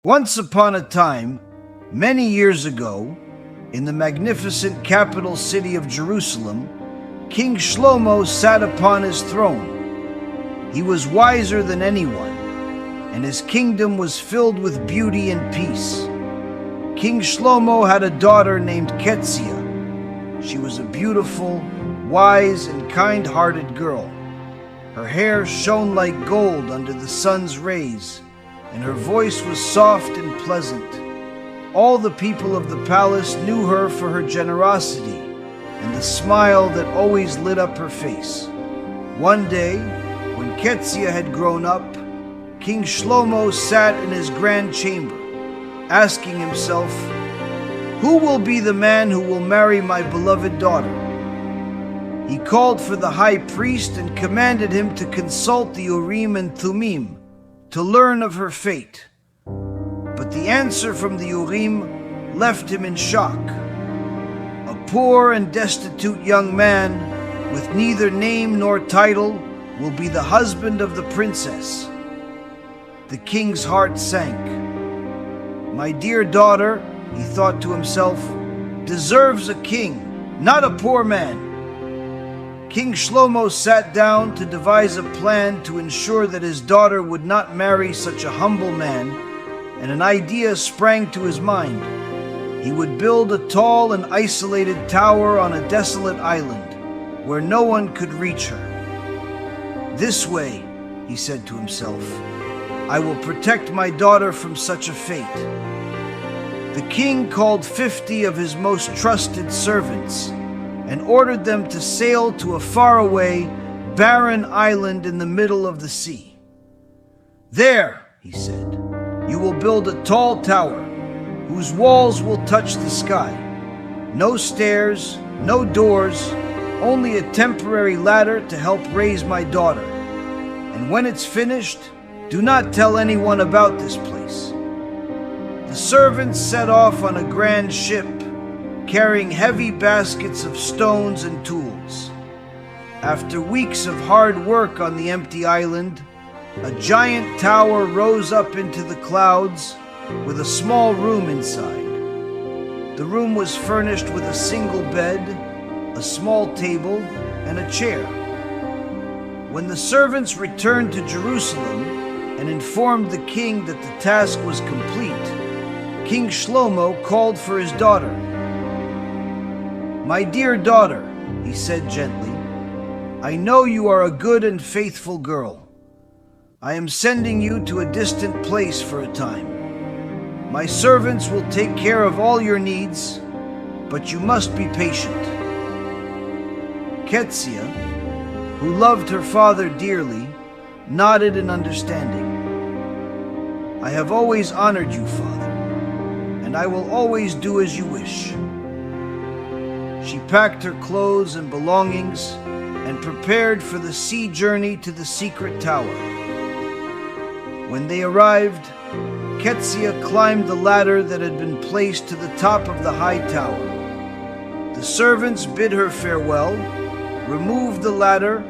Once upon a time, many years ago, in the magnificent capital city of Jerusalem, King Shlomo sat upon his throne. He was wiser than anyone, and his kingdom was filled with beauty and peace. King Shlomo had a daughter named Ketsia. She was a beautiful, wise, and kind-hearted girl. Her hair shone like gold under the sun's rays, and her voice was soft and pleasant. All the people of the palace knew her for her generosity and the smile that always lit up her face. One day, when Ketsia had grown up, King Shlomo sat in his grand chamber, asking himself, "Who will be the man who will marry my beloved daughter?" He called for the high priest and commanded him to consult the Urim and Thummim to learn of her fate. But the answer from the Urim left him in shock. A poor and destitute young man with neither name nor title will be the husband of the princess. The king's heart sank. My dear daughter, he thought to himself, deserves a king, not a poor man. King Shlomo sat down to devise a plan to ensure that his daughter would not marry such a humble man, and an idea sprang to his mind. He would build a tall and isolated tower on a desolate island where no one could reach her. This way, he said to himself, I will protect my daughter from such a fate. The king called 50 of his most trusted servants and ordered them to sail to a faraway, barren island in the middle of the sea. There, he said, you will build a tall tower whose walls will touch the sky. No stairs, no doors, only a temporary ladder to help raise my daughter. And when it's finished, do not tell anyone about this place. The servants set off on a grand ship, carrying heavy baskets of stones and tools. After weeks of hard work on the empty island, a giant tower rose up into the clouds with a small room inside. The room was furnished with a single bed, a small table, and a chair. When the servants returned to Jerusalem and informed the king that the task was complete, King Shlomo called for his daughter. My dear daughter, he said gently, I know you are a good and faithful girl. I am sending you to a distant place for a time. My servants will take care of all your needs, but you must be patient. Ketsia, who loved her father dearly, nodded in understanding. I have always honored you, Father, and I will always do as you wish. She packed her clothes and belongings and prepared for the sea journey to the secret tower. When they arrived, Ketsia climbed the ladder that had been placed to the top of the high tower. The servants bid her farewell, removed the ladder,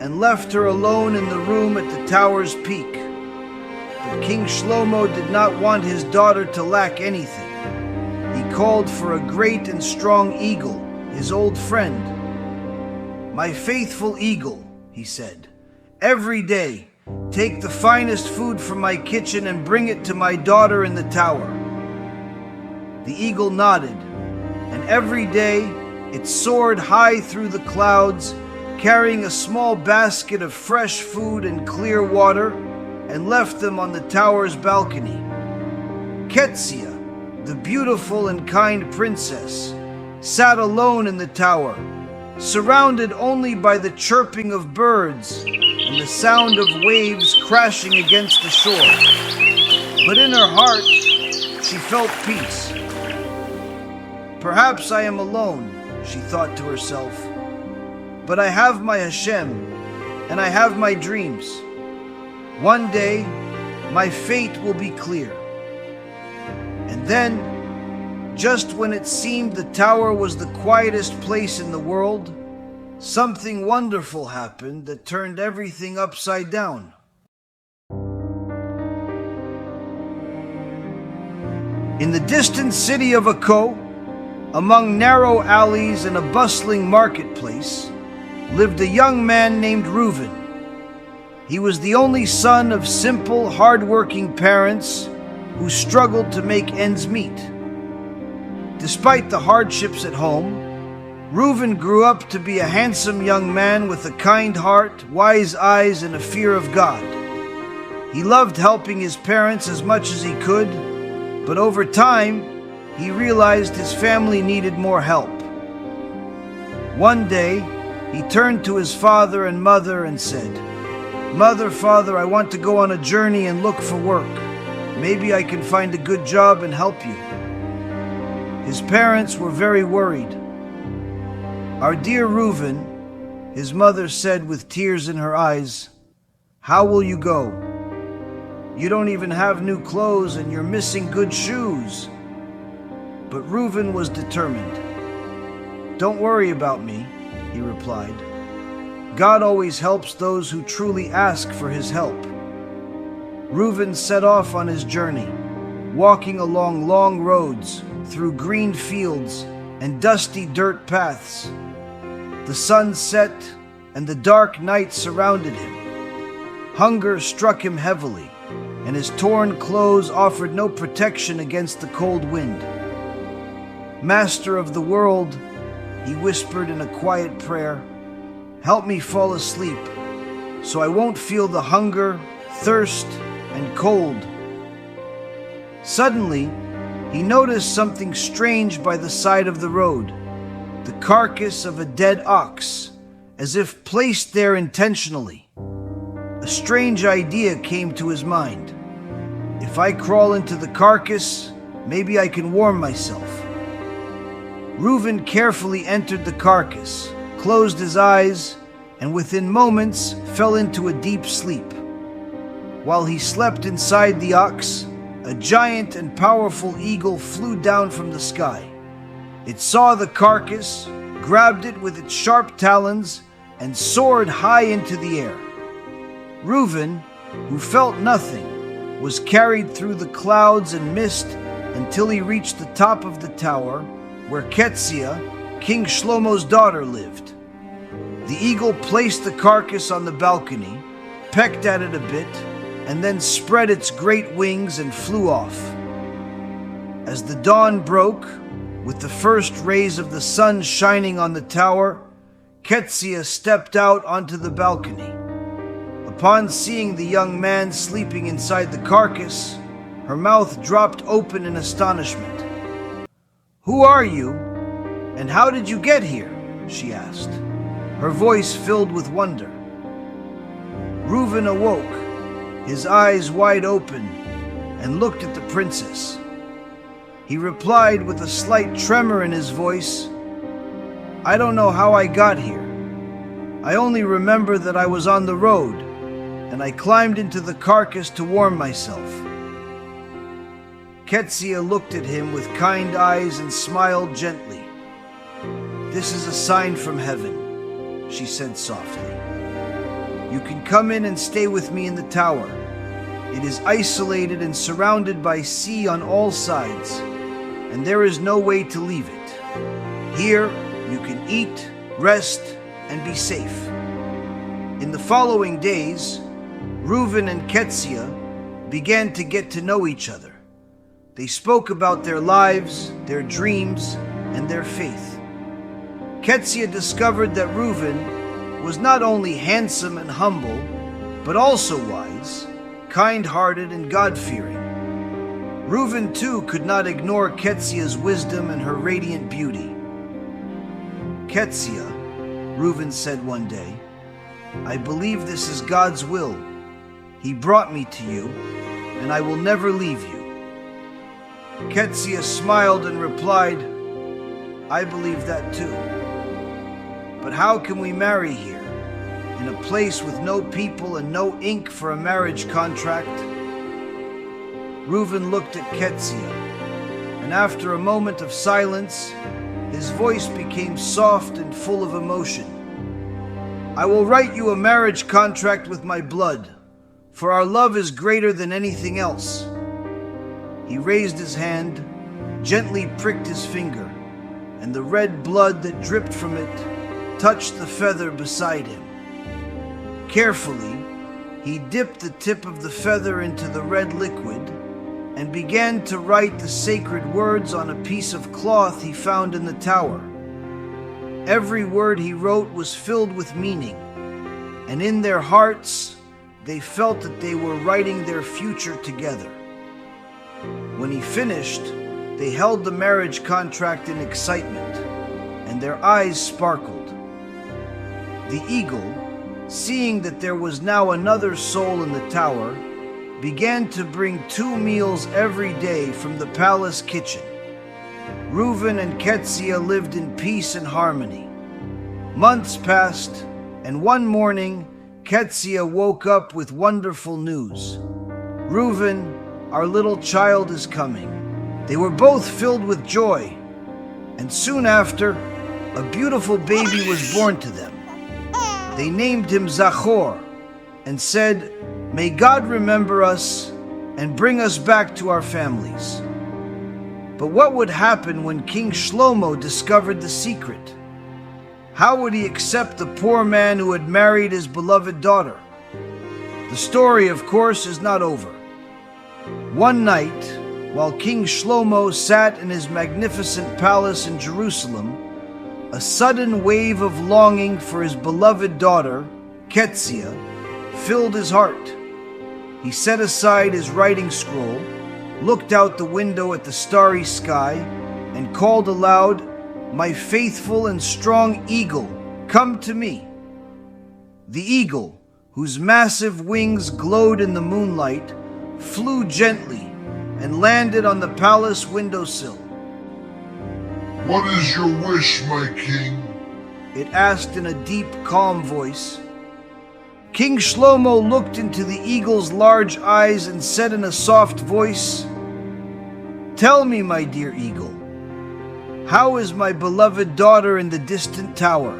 and left her alone in the room at the tower's peak. But King Shlomo did not want his daughter to lack anything. He called for a great and strong eagle, his old friend. My faithful eagle, he said, every day take the finest food from my kitchen and bring it to my daughter in the tower. The eagle nodded, and every day it soared high through the clouds, carrying a small basket of fresh food and clear water, and left them on the tower's balcony. Ketsia, the beautiful and kind princess, sat alone in the tower, surrounded only by the chirping of birds and the sound of waves crashing against the shore. But in her heart, she felt peace. Perhaps I am alone, she thought to herself, but I have my Hashem, and I have my dreams. One day, my fate will be clear. And then, just when it seemed the tower was the quietest place in the world, something wonderful happened that turned everything upside down. In the distant city of Akko, among narrow alleys and a bustling marketplace, lived a young man named Ruven. He was the only son of simple, hard-working parents who struggled to make ends meet. Despite the hardships at home, Ruven grew up to be a handsome young man with a kind heart, wise eyes, and a fear of God. He loved helping his parents as much as he could, but over time, he realized his family needed more help. One day, he turned to his father and mother and said, "Mother, Father, I want to go on a journey and look for work. Maybe I can find a good job and help you." His parents were very worried. "Our dear Ruven," his mother said with tears in her eyes, "how will you go? You don't even have new clothes and you're missing good shoes." But Ruven was determined. "Don't worry about me," he replied. "God always helps those who truly ask for his help." Ruven set off on his journey, walking along long roads, through green fields and dusty dirt paths. The sun set and the dark night surrounded him. Hunger struck him heavily, and his torn clothes offered no protection against the cold wind. "Master of the world," he whispered in a quiet prayer, "help me fall asleep so I won't feel the hunger, thirst, and cold." Suddenly, he noticed something strange by the side of the road, the carcass of a dead ox, as if placed there intentionally. A strange idea came to his mind. If I crawl into the carcass, maybe I can warm myself. Ruven carefully entered the carcass, closed his eyes, and within moments fell into a deep sleep. While he slept inside the ox, a giant and powerful eagle flew down from the sky. It saw the carcass, grabbed it with its sharp talons, and soared high into the air. Ruven, who felt nothing, was carried through the clouds and mist until he reached the top of the tower where Ketsia, King Shlomo's daughter, lived. The eagle placed the carcass on the balcony, pecked at it a bit, and then spread its great wings and flew off. As the dawn broke, with the first rays of the sun shining on the tower, Ketsia stepped out onto the balcony. Upon seeing the young man sleeping inside the carcass, her mouth dropped open in astonishment. "Who are you, and how did you get here?" she asked, her voice filled with wonder. Ruven awoke, his eyes wide open, and looked at the princess. He replied with a slight tremor in his voice, "I don't know how I got here. I only remember that I was on the road, and I climbed into the carcass to warm myself." Ketsia looked at him with kind eyes and smiled gently. "This is a sign from heaven," she said softly. "You can come in and stay with me in the tower. It is isolated and surrounded by sea on all sides, and there is no way to leave it. Here you can eat, rest, and be safe." In the following days, Ruven and Ketsia began to get to know each other. They spoke about their lives, their dreams, and their faith. Ketsia discovered that Ruven was not only handsome and humble, but also wise, kind-hearted, and God-fearing. Ruven too could not ignore Ketsia's wisdom and her radiant beauty. "Ketsia," Ruven said one day, "I believe this is God's will. He brought me to you, and I will never leave you." Ketsia smiled and replied, "I believe that too. But how can we marry here, in a place with no people and no ink for a marriage contract?" Ruven looked at Ketsia, and after a moment of silence, his voice became soft and full of emotion. "I will write you a marriage contract with my blood, for our love is greater than anything else." He raised his hand gently pricked his finger, and the red blood that dripped from it touched the feather beside him. Carefully, he dipped the tip of the feather into the red liquid and began to write the sacred words on a piece of cloth he found in the tower. Every word he wrote was filled with meaning, and in their hearts they felt that they were writing their future together. When he finished, they held the marriage contract in excitement, and their eyes sparkled. The eagle, seeing that there was now another soul in the tower, began to bring 2 meals every day from the palace kitchen. Ruven and Ketsia lived in peace and harmony. Months passed, and one morning, Ketsia woke up with wonderful news. Ruven, our little child is coming. They were both filled with joy, and soon after, a beautiful baby was born to them. They named him Zachor and said, "May God remember us and bring us back to our families." But what would happen when King Shlomo discovered the secret? How would he accept the poor man who had married his beloved daughter? The story, of course, is not over. One night, while King Shlomo sat in his magnificent palace in Jerusalem, a sudden wave of longing for his beloved daughter, Ketsia, filled his heart. He set aside his writing scroll, looked out the window at the starry sky, and called aloud, "My faithful and strong eagle, come to me." The eagle, whose massive wings glowed in the moonlight, flew gently and landed on the palace windowsill. "What is your wish, my king?" it asked in a deep, calm voice. King Shlomo looked into the eagle's large eyes and said in a soft voice, "Tell me, my dear eagle, how is my beloved daughter in the distant tower?"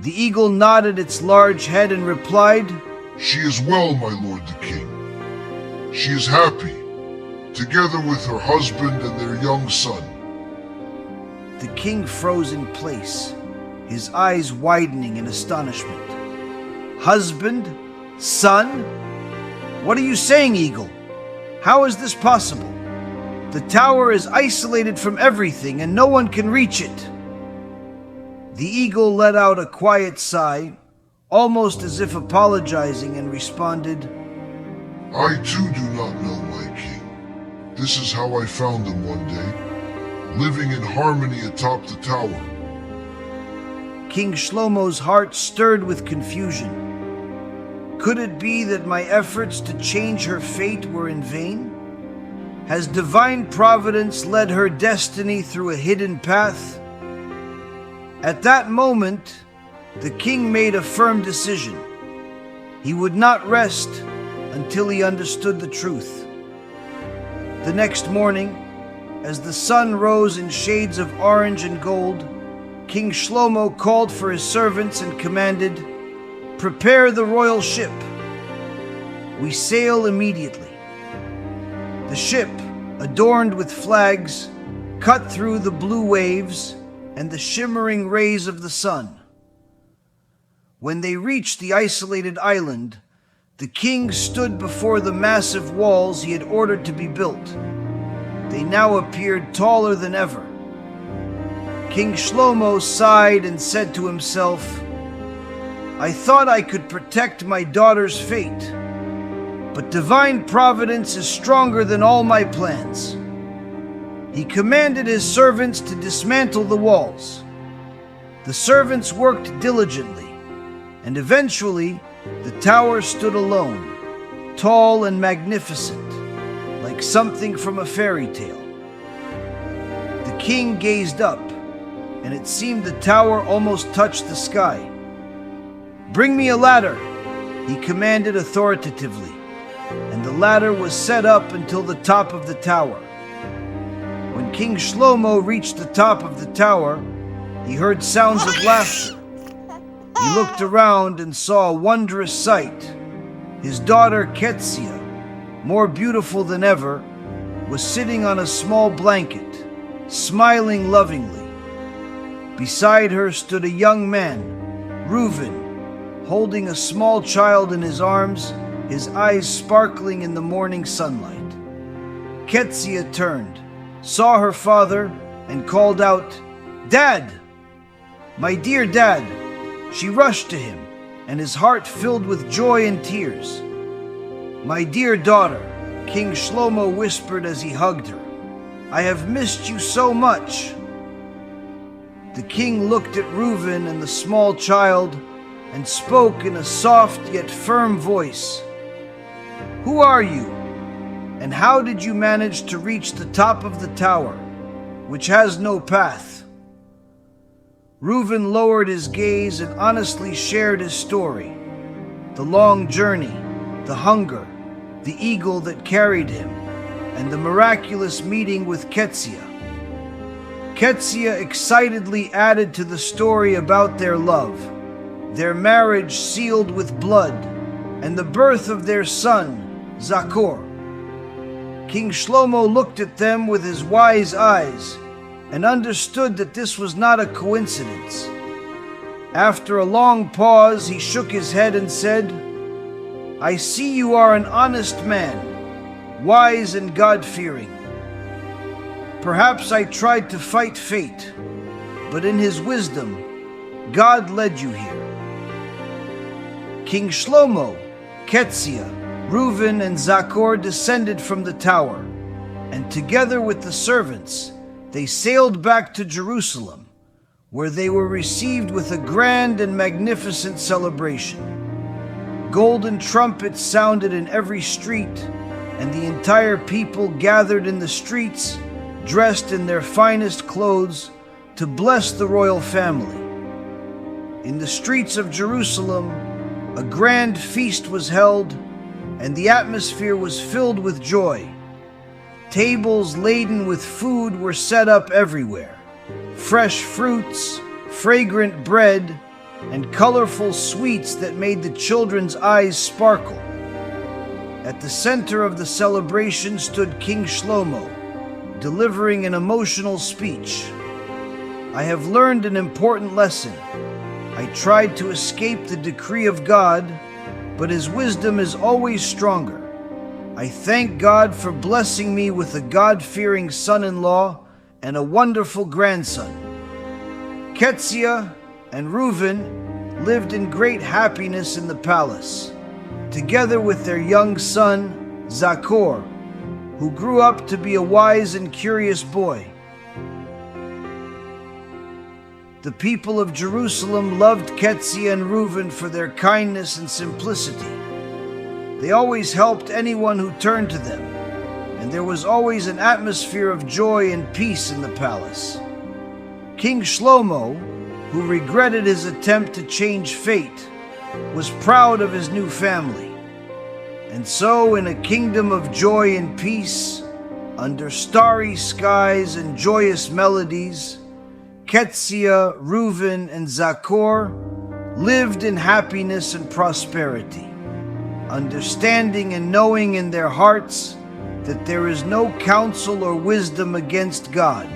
The eagle nodded its large head and replied, "She is well, my lord the king. She is happy, together with her husband and their young son." The king froze in place, his eyes widening in astonishment. "Husband? Son? What are you saying, eagle? How is this possible? The tower is isolated from everything and no one can reach it." The eagle let out a quiet sigh, almost as if apologizing, and responded, "I too do not know, my king. This is how I found them one day, living in harmony atop the tower." King Shlomo's heart stirred with confusion. Could it be that my efforts to change her fate were in vain? Has divine providence led her destiny through a hidden path? At that moment, the king made a firm decision. He would not rest until he understood the truth. The next morning, as the sun rose in shades of orange and gold, King Shlomo called for his servants and commanded, "Prepare the royal ship. We sail immediately." The ship, adorned with flags, cut through the blue waves and the shimmering rays of the sun. When they reached the isolated island, the king stood before the massive walls he had ordered to be built. They now appeared taller than ever. King Shlomo sighed and said to himself, "I thought I could protect my daughter's fate, but divine providence is stronger than all my plans." He commanded his servants to dismantle the walls. The servants worked diligently, and eventually the tower stood alone, tall and magnificent, like something from a fairy tale. The king gazed up, and it seemed the tower almost touched the sky. "Bring me a ladder," he commanded authoritatively, and the ladder was set up until the top of the tower. When King Shlomo reached the top of the tower, he heard sounds of laughter. He looked around and saw a wondrous sight. His daughter Ketsia, more beautiful than ever, was sitting on a small blanket, smiling lovingly. Beside her stood a young man, Ruven, holding a small child in his arms, his eyes sparkling in the morning sunlight. Ketsia turned, saw her father, and called out, "Dad! My dear Dad!" She rushed to him, and his heart filled with joy and tears. "My dear daughter," King Shlomo whispered as he hugged her, "I have missed you so much." The king looked at Ruven and the small child and spoke in a soft yet firm voice. "Who are you? And how did you manage to reach the top of the tower, which has no path?" Ruven lowered his gaze and honestly shared his story. The long journey, the hunger, the eagle that carried him, and the miraculous meeting with Ketsia. Ketsia excitedly added to the story about their love, their marriage sealed with blood, and the birth of their son, Zachor. King Shlomo looked at them with his wise eyes and understood that this was not a coincidence. After a long pause, he shook his head and said, "I see you are an honest man, wise and God-fearing. Perhaps I tried to fight fate, but in his wisdom, God led you here." King Shlomo, Ketsia, Ruven, and Zachor descended from the tower, and together with the servants, they sailed back to Jerusalem, where they were received with a grand and magnificent celebration. Golden trumpets sounded in every street, and the entire people gathered in the streets, dressed in their finest clothes, to bless the royal family. In the streets of Jerusalem, a grand feast was held, and the atmosphere was filled with joy. Tables laden with food were set up everywhere. Fresh fruits, fragrant bread, and colorful sweets that made the children's eyes sparkle. At the center of the celebration stood King Shlomo, delivering an emotional speech. "I have learned an important lesson. I tried to escape the decree of God, but His wisdom is always stronger. I thank God for blessing me with a God-fearing son-in-law and a wonderful grandson." Ketsia and Ruven lived in great happiness in the palace, together with their young son, Zachor, who grew up to be a wise and curious boy. The people of Jerusalem loved Ketsia and Ruven for their kindness and simplicity. They always helped anyone who turned to them, and there was always an atmosphere of joy and peace in the palace. King Shlomo, who regretted his attempt to change fate, was proud of his new family. And so, in a kingdom of joy and peace, under starry skies and joyous melodies, Ketsia, Ruven, and Zachor lived in happiness and prosperity, understanding and knowing in their hearts that there is no counsel or wisdom against God,